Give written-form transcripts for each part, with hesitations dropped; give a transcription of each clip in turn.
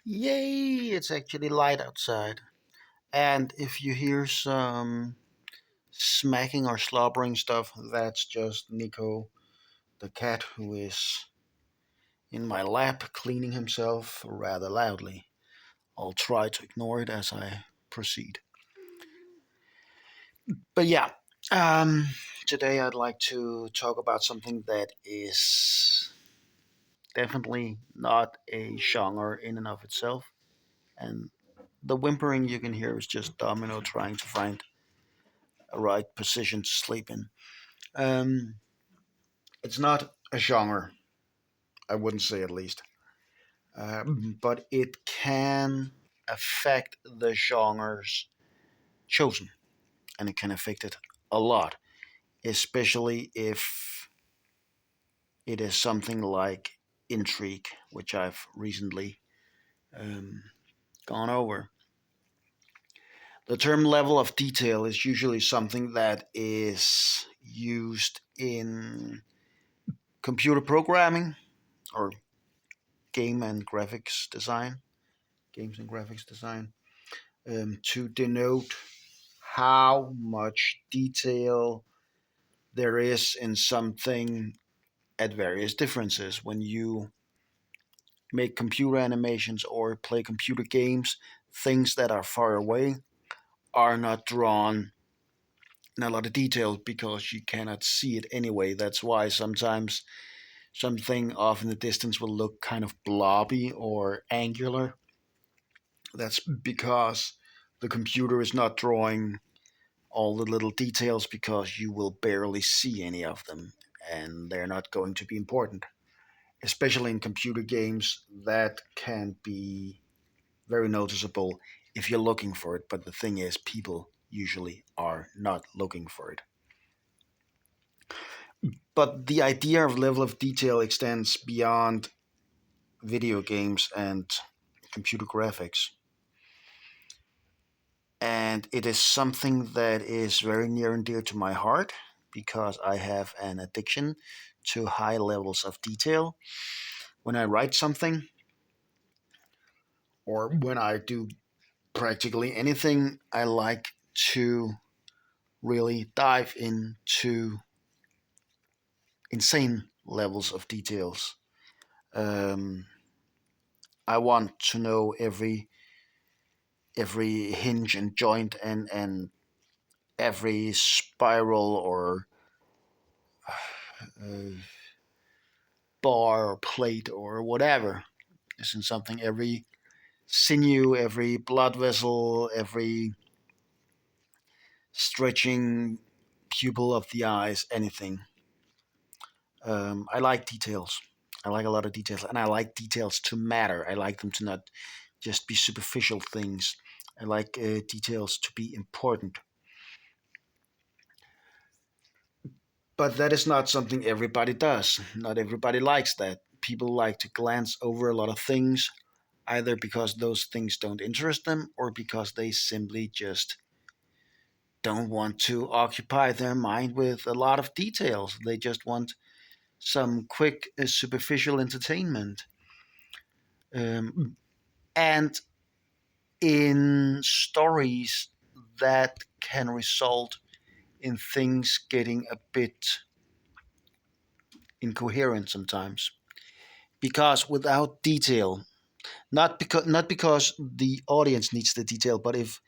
Yay! It's actually light outside. And if you hear some smacking or slobbering stuff, that's just Nico, the cat, who is in my lap cleaning himself rather loudly. I'll try to ignore it as I proceed. But yeah, um, today I'd like to talk about something that is definitely not a genre in and of itself. And the whimpering you can hear is just Domino trying to find a right position to sleep in. Um, it's not a genre, I wouldn't say at least, but it can affect the genres chosen, and it can affect it a lot, especially if it is something like intrigue, which I've recently um, gone over. The term level of detail is usually something that is used in computer programming or game and graphics design, games and graphics design, to denote how much detail there is in something at various differences. When you make computer animations or play computer games, things that are far away are not drawn in a lot of detail because you cannot see it anyway. That's why sometimes something off in the distance will look kind of blobby or angular. That's because the computer is not drawing all the little details because you will barely see any of them and they're not going to be important. Especially in computer games, that can be very noticeable if you're looking for it. But the thing is, people usually are not looking for it. But the idea of level of detail extends beyond video games and computer graphics. And it is something that is very near and dear to my heart because I have an addiction to high levels of detail. When I write something or when I do practically anything, I like to really dive into insane levels of details. Um, I want to know every hinge and joint and every spiral or uh, bar or plate or whatever is in something. Every sinew, every blood vessel, every stretching pupil of the eyes, anything. I like details. I like a lot of details, and I like details to matter. I like them to not just be superficial things. I like details to be important. But that is not something everybody does. Not everybody likes that. People like to glance over a lot of things, either because those things don't interest them or because they simply just don't want to occupy their mind with a lot of details. They just want some quick, superficial entertainment. And in stories, that can result in things getting a bit incoherent sometimes. Because without detail, not because the audience needs the detail, but if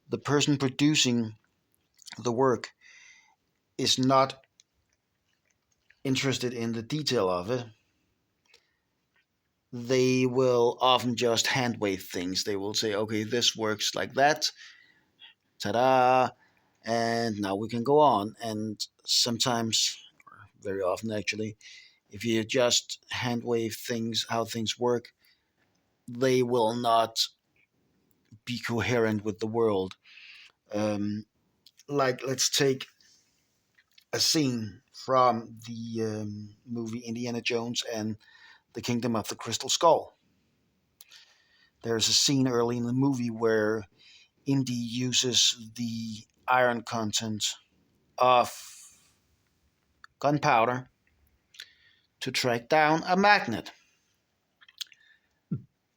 the person producing the work is not interested in the detail of it, they will often just hand wave things. They will say, okay, this works like that, ta da, and now we can go on. And sometimes, or very often actually, if you just hand wave things, how things work, they will not be coherent with the world. Um, like, let's take a scene from the movie Indiana Jones and the Kingdom of the Crystal Skull. There's a scene early in the movie where Indy uses the iron content of gunpowder to track down a magnet.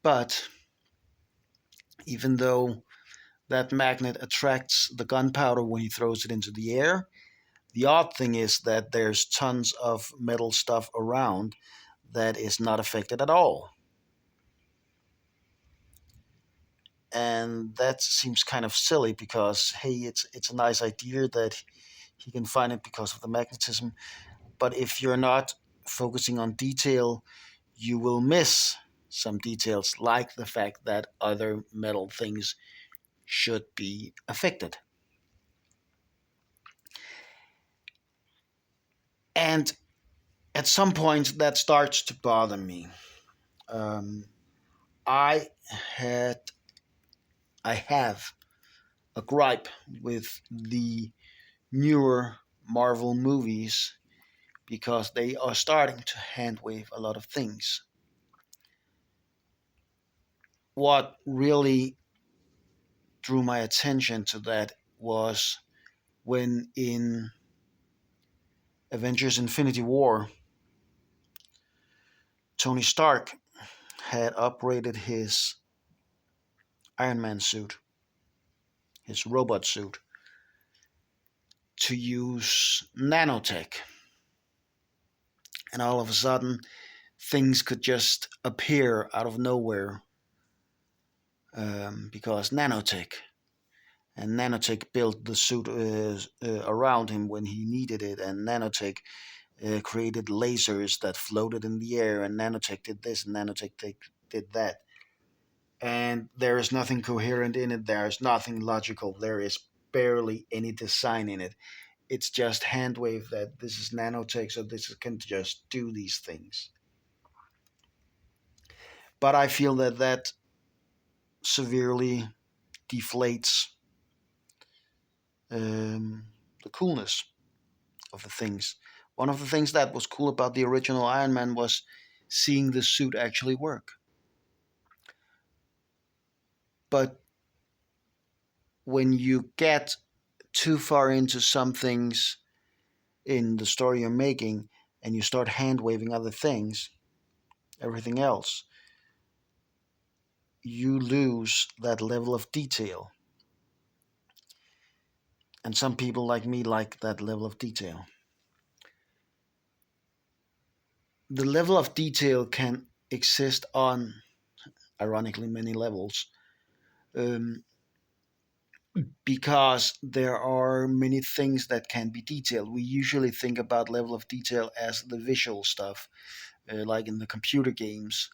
But even though that magnet attracts the gunpowder when he throws it into the air. The odd thing is that there's tons of metal stuff around that is not affected at all. And that seems kind of silly because hey, it's a nice idea that he can find it because of the magnetism, but if you're not focusing on detail, you will miss some details like the fact that other metal things should be affected. And at some point that starts to bother me. Um, I had I have a gripe with the newer Marvel movies because they are starting to handwave a lot of things. What really drew my attention to that was when in Avengers Infinity War, Tony Stark had upgraded his Iron Man suit, his robot suit, to use nanotech. And all of a sudden, things could just appear out of nowhere because nanotech. And nanotech built the suit around him when he needed it, and nanotech created lasers that floated in the air, and nanotech did this, and nanotech did that. And there is nothing coherent in it. There is nothing logical. There is barely any design in it. It's just handwave that this is nanotech, so this can just do these things. But I feel that that severely deflates um, the coolness of the things. One of the things that was cool about the original Iron Man was seeing the suit actually work. But when you get too far into some things in the story you're making and you start hand waving other things, everything else, you lose that level of detail. And some people like me like that level of detail. The level of detail can exist on, ironically, many levels. Um, because there are many things that can be detailed. We usually think about level of detail as the visual stuff, like in the computer games,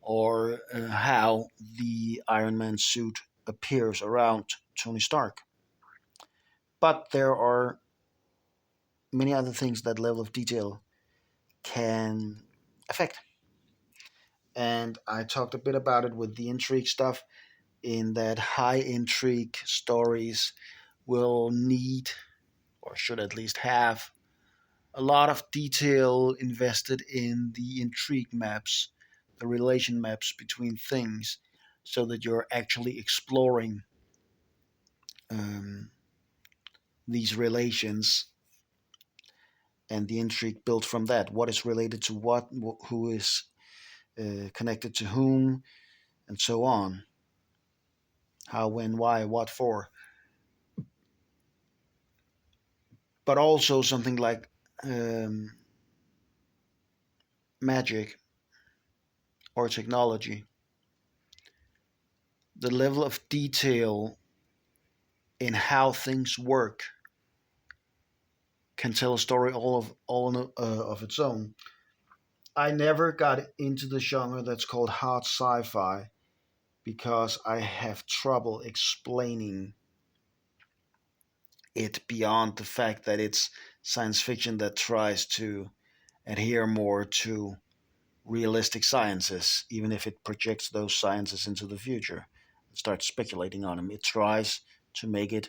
or how the Iron Man suit appears around Tony Stark. But there are many other things that level of detail can affect. And I talked a bit about it with the intrigue stuff, in that high intrigue stories will need, or should at least have, a lot of detail invested in the intrigue maps, the relation maps between things, so that you're actually exploring um, these relations and the intrigue built from that. What is related to what, who is connected to whom, and so on. How, when, why, what for. But also something like um, magic or technology. The level of detail in how things work can tell a story of its own. I never got into the genre that's called hard sci-fi because I have trouble explaining it beyond the fact that it's science fiction that tries to adhere more to realistic sciences, even if it projects those sciences into the future and starts speculating on them. It tries to make it,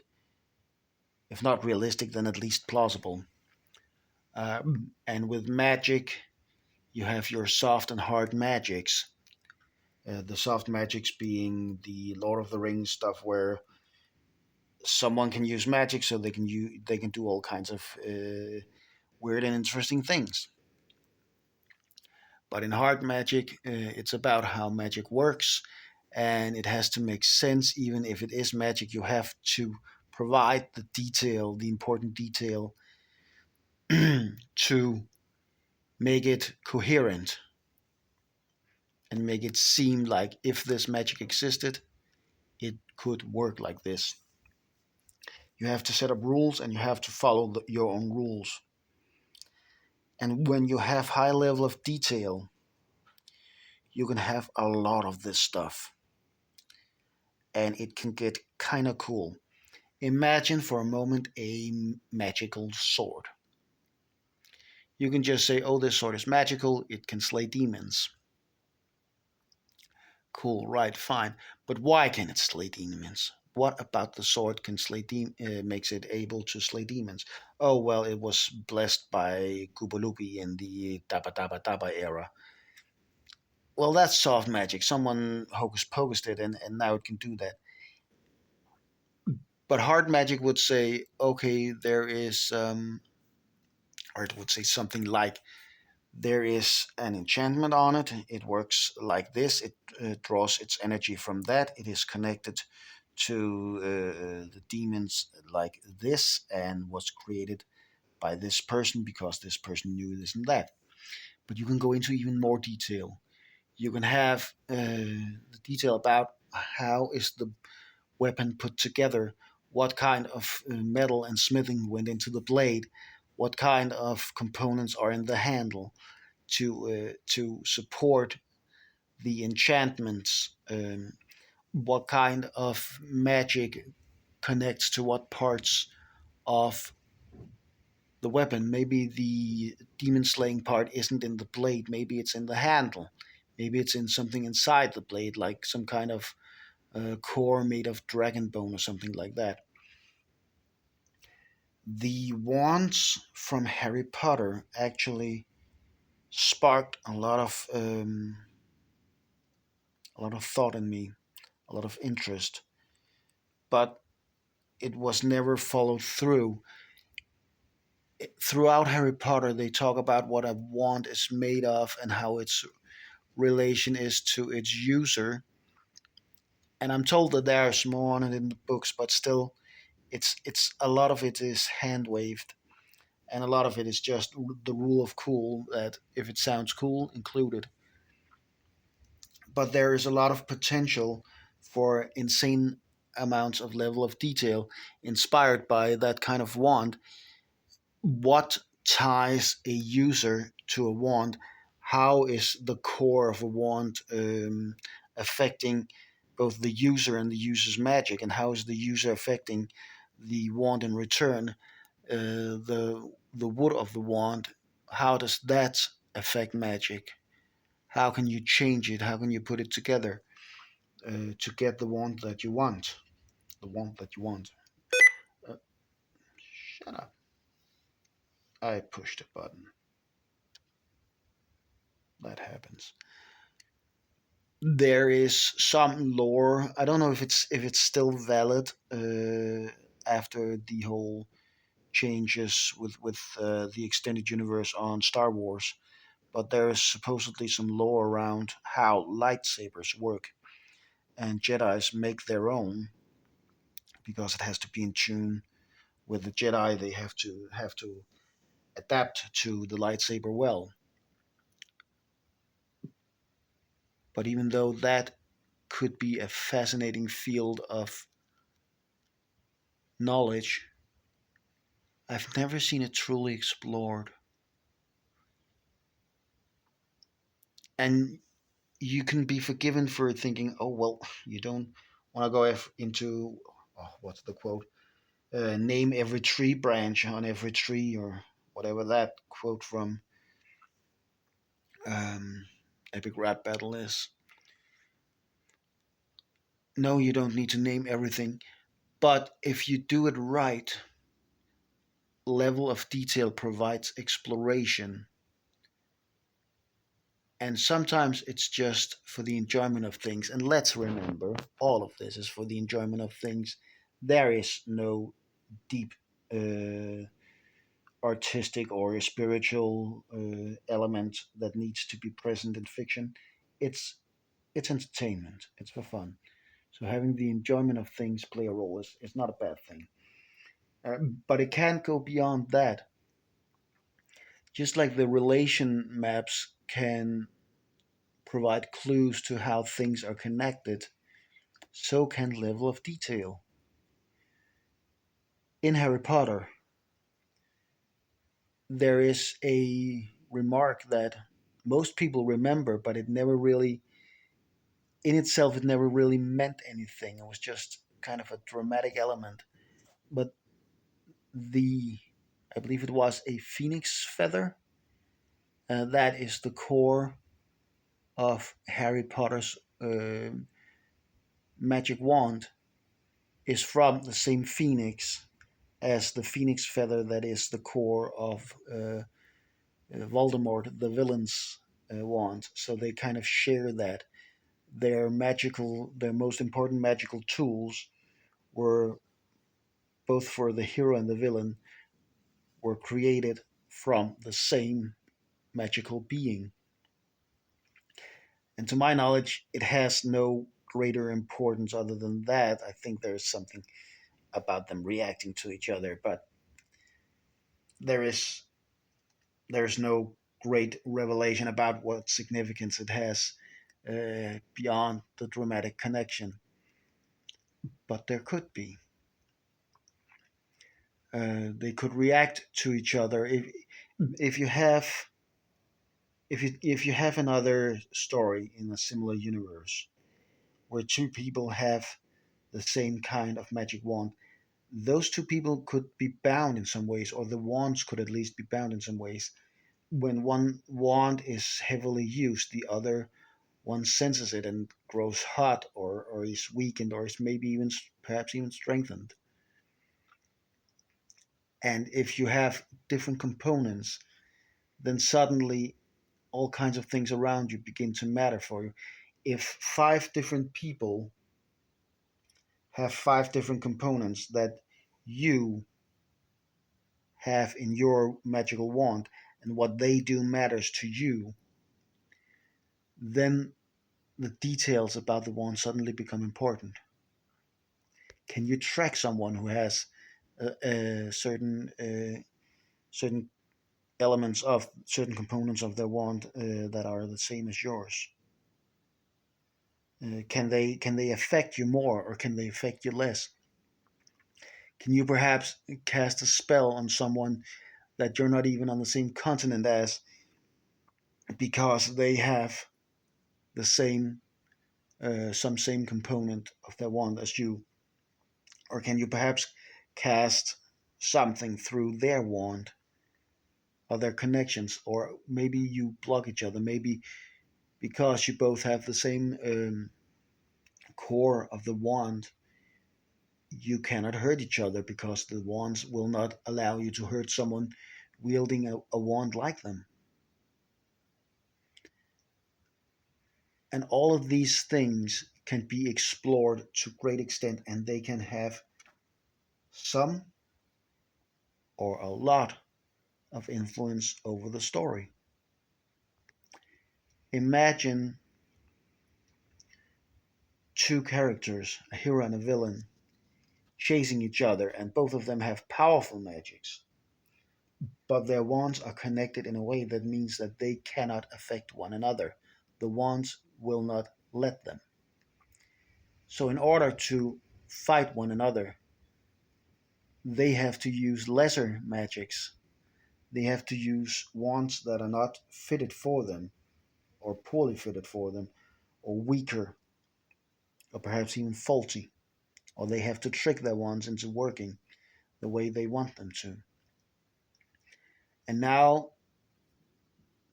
if not realistic, then at least plausible. And with magic, you have your soft and hard magics. The soft magics being the Lord of the Rings stuff, where someone can use magic, so they can do all kinds of weird and interesting things. But in hard magic, it's about how magic works, and it has to make sense. Even if it is magic, you have to provide the detail, the important detail, to make it coherent and make it seem like if this magic existed, it could work like this. You have to set up rules and you have to follow your own rules. And when you have high level of detail, you can have a lot of this stuff and it can get kind of cool. Imagine for a moment a magical sword. You can just say, oh, this sword is magical, it can slay demons. Cool, right, fine. But why can it slay demons? What about the sword can makes it able to slay demons? Oh, well, it was blessed by Kubulupi in the Daba Daba Daba era. Well, that's soft magic. Someone hocus pocused it, and now it can do that. But hard magic would say, okay, there is, or it would say something like, there is an enchantment on it. It works like this. It draws its energy from that. It is connected to the demons like this and was created by this person because this person knew this and that. But you can go into even more detail. You can have the detail about how is the weapon put together, what kind of metal and smithing went into the blade, what kind of components are in the handle to support the enchantments. What kind of magic connects to what parts of the weapon? Maybe the demon slaying part isn't in the blade. Maybe it's in the handle. Maybe it's in something inside the blade, like some kind of core made of dragon bone or something like that. The wands from Harry Potter actually sparked a lot of thought in me, a lot of interest, but it was never followed through. Throughout Harry Potter, they talk about what a wand is made of and how its relation is to its user. And I'm told that there's more on it in the books, but still, it's a lot of it is hand waved, and a lot of it is just the rule of cool that if it sounds cool, include it. But there is a lot of potential for insane amounts of level of detail inspired by that kind of wand. What ties a user to a wand? How is the core of a wand affecting both the user and the user's magic? And how is the user affecting the wand in return? The wood of the wand, how does that affect magic? How can you change it? How can you put it together to get the wand that you want? The wand that you want. Uh, Shut up. I pushed a button. That happens. There is some lore. I don't know if it's still valid after the whole changes with the extended universe on Star Wars. But there is supposedly some lore around how lightsabers work, and Jedi's make their own because it has to be in tune with the Jedi. They have to adapt to the lightsaber well. But even though that could be a fascinating field of knowledge, I've never seen it truly explored. And you can be forgiven for thinking, oh, well, you don't want to go into, oh, what's the quote? Name every tree branch on every tree, or whatever that quote from um, Epic Rap Battle is. No, you don't need to name everything. But if you do it right, level of detail provides exploration. And sometimes it's just for the enjoyment of things. And let's remember, all of this is for the enjoyment of things. There is no deep artistic or spiritual element that needs to be present in fiction. It's it's entertainment. It's for fun. So having the enjoyment of things play a role is not a bad thing. Uh, but it can't go beyond that. Just like the relation maps can provide clues to how things are connected, so can level of detail. In Harry Potter, there is a remark that most people remember, but it never really, in itself, it never really meant anything. It was just kind of a dramatic element. But the, I believe it was a phoenix feather, that is the core of Harry Potter's magic wand, is from the same phoenix as the phoenix feather that is the core of Voldemort, the villain's wand. So they kind of share that. Their most important magical tools were, both for the hero and the villain, were created from the same magical being. And to my knowledge, it has no greater importance other than that. I think there's something about them reacting to each other, but there is there's no great revelation about what significance it has beyond the dramatic connection. But there could be. They could react to each other if you have if you have another story in a similar universe where two people have the same kind of magic wand. Those two people could be bound in some ways, or the wands could at least be bound in some ways. When one wand is heavily used, the other one senses it and grows hot, or is weakened, or is maybe even perhaps even strengthened. And if you have different components, then suddenly all kinds of things around you begin to matter for you. If five different people have five different components that you have in your magical wand, and what they do matters to you, then the details about the wand suddenly become important. Can you track someone who has certain elements of certain components of their wand that are the same as yours? Can they affect you more, or can they affect you less? Can you perhaps cast a spell on someone that you're not even on the same continent as, because they have the same some same component of their wand as you? Or can you perhaps cast something through their wand, or their connections? Or maybe you block each other. Maybe because you both have the same core of the wand, you cannot hurt each other, because the wands will not allow you to hurt someone wielding a wand like them. And all of these things can be explored to great extent, and they can have some or a lot of influence over the story. Imagine two characters, a hero and a villain, chasing each other, and both of them have powerful magics, but their wands are connected in a way that means that they cannot affect one another. The wands will not let them. So, in order to fight one another, they have to use lesser magics. They have to use wands that are not fitted for them, or poorly fitted for them, or weaker, or perhaps even faulty. Or they have to trick their wands into working the way they want them to. And now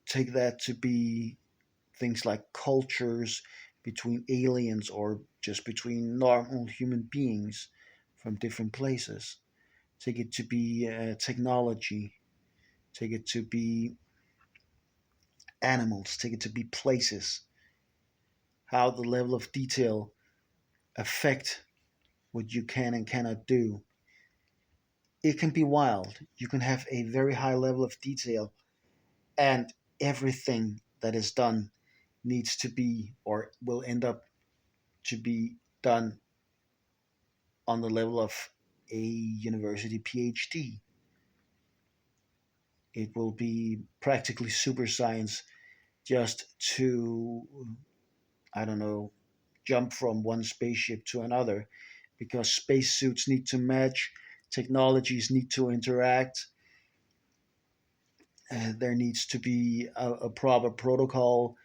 take that to be things like cultures between aliens, or just between normal human beings from different places. Take it to be technology. Take it to be animals. Take it to be places. How the level of detail affect what you can and cannot do. It can be wild. You can have a very high level of detail, and everything that is done needs to be or will end up to be done on the level of a university PhD. It will be practically super science just to, I don't know, jump from one spaceship to another because spacesuits need to match, technologies need to interact, there needs to be a proper protocol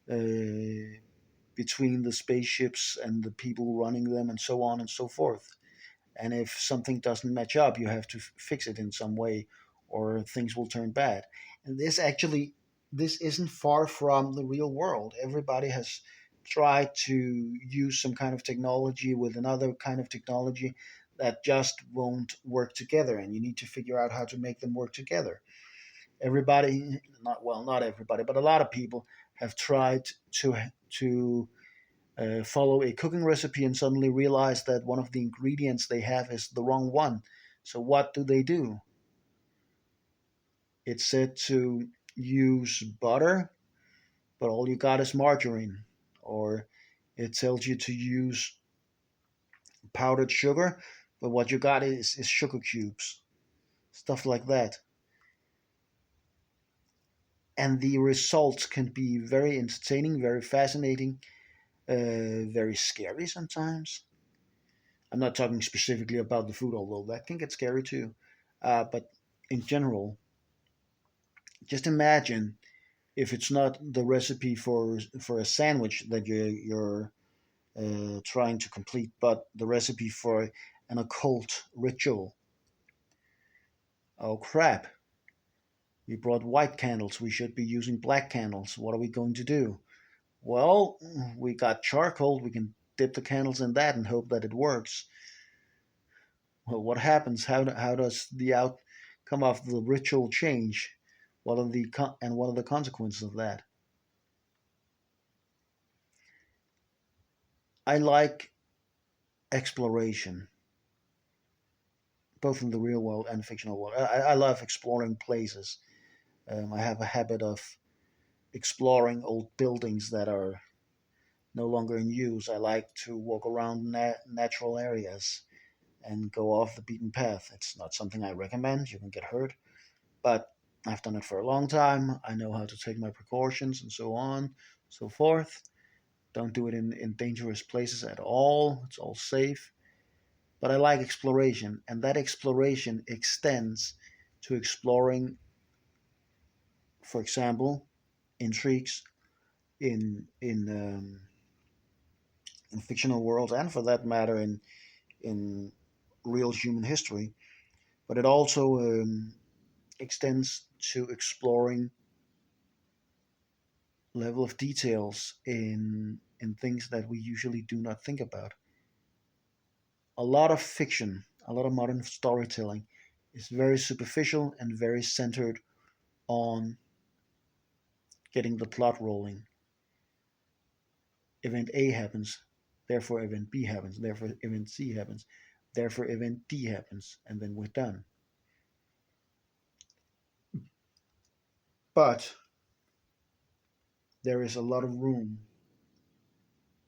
between the spaceships and the people running them, and so on and so forth. And if something doesn't match up, you have to fix it in some way, or things will turn bad. And this isn't far from the real world. Everybody has tried to use some kind of technology with another kind of technology that just won't work together, and you need to figure out how to make them work together. Everybody, not well, not everybody, but a lot of people have tried to follow a cooking recipe and suddenly realize that one of the ingredients they have is the wrong one. So what do? It's said to use butter, but all you got is margarine. Or it tells you to use powdered sugar, but what you got is sugar cubes. Stuff like that. And the results can be very entertaining, very fascinating, very scary sometimes. I'm not talking specifically about the food, although that can get scary too. But in general, just imagine if it's not the recipe for a sandwich that you're trying to complete, but the recipe for an occult ritual. Oh crap! We brought white candles. We should be using black candles. What are we going to do? Well, we got charcoal. We can dip the candles in that and hope that it works. Well, what happens? How does the outcome of the ritual change? What are the consequences of that? I like exploration, both in the real world and fictional world. I love exploring places. I have a habit of exploring old buildings that are no longer in use. I like to walk around natural areas and go off the beaten path. It's not something I recommend. You can get hurt, but I've done it for a long time. I know how to take my precautions and so on, so forth. Don't do it in dangerous places at all. It's all safe. But I like exploration, and that exploration extends to exploring, for example, intrigues in fictional worlds, and for that matter, in real human history. But it also extends to exploring level of details in things that we usually do not think about. A lot of fiction, a lot of modern storytelling is very superficial and very centered on getting the plot rolling. Event A happens, therefore event B happens, therefore event C happens, therefore event D happens, and then we're done. But there is a lot of room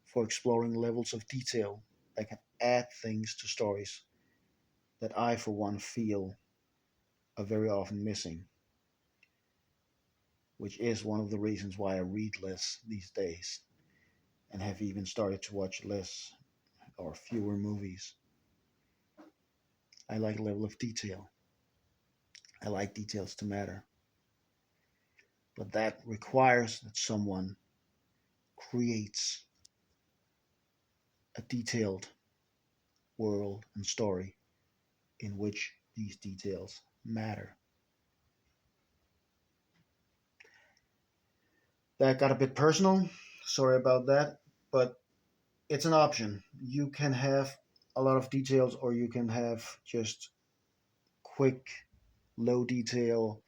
for exploring levels of detail that can add things to stories that I, for one, feel are very often missing, which is one of the reasons why I read less these days and have even started to watch less or fewer movies. I like level of detail. I like details to matter. But that requires that someone creates a detailed world and story in which these details matter. That got a bit personal. Sorry about that. But it's an option. You can have a lot of details, or you can have just quick, low detail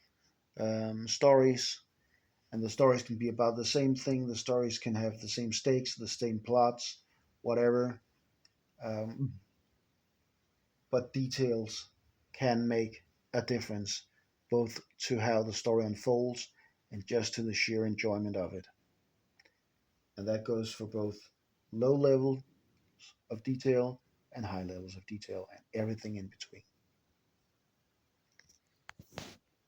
stories. And the stories can be about the same thing. The stories can have the same stakes, the same plots, whatever. Um, but details can make a difference, both to how the story unfolds and just to the sheer enjoyment of it. And that goes for both low levels of detail and high levels of detail and everything in between.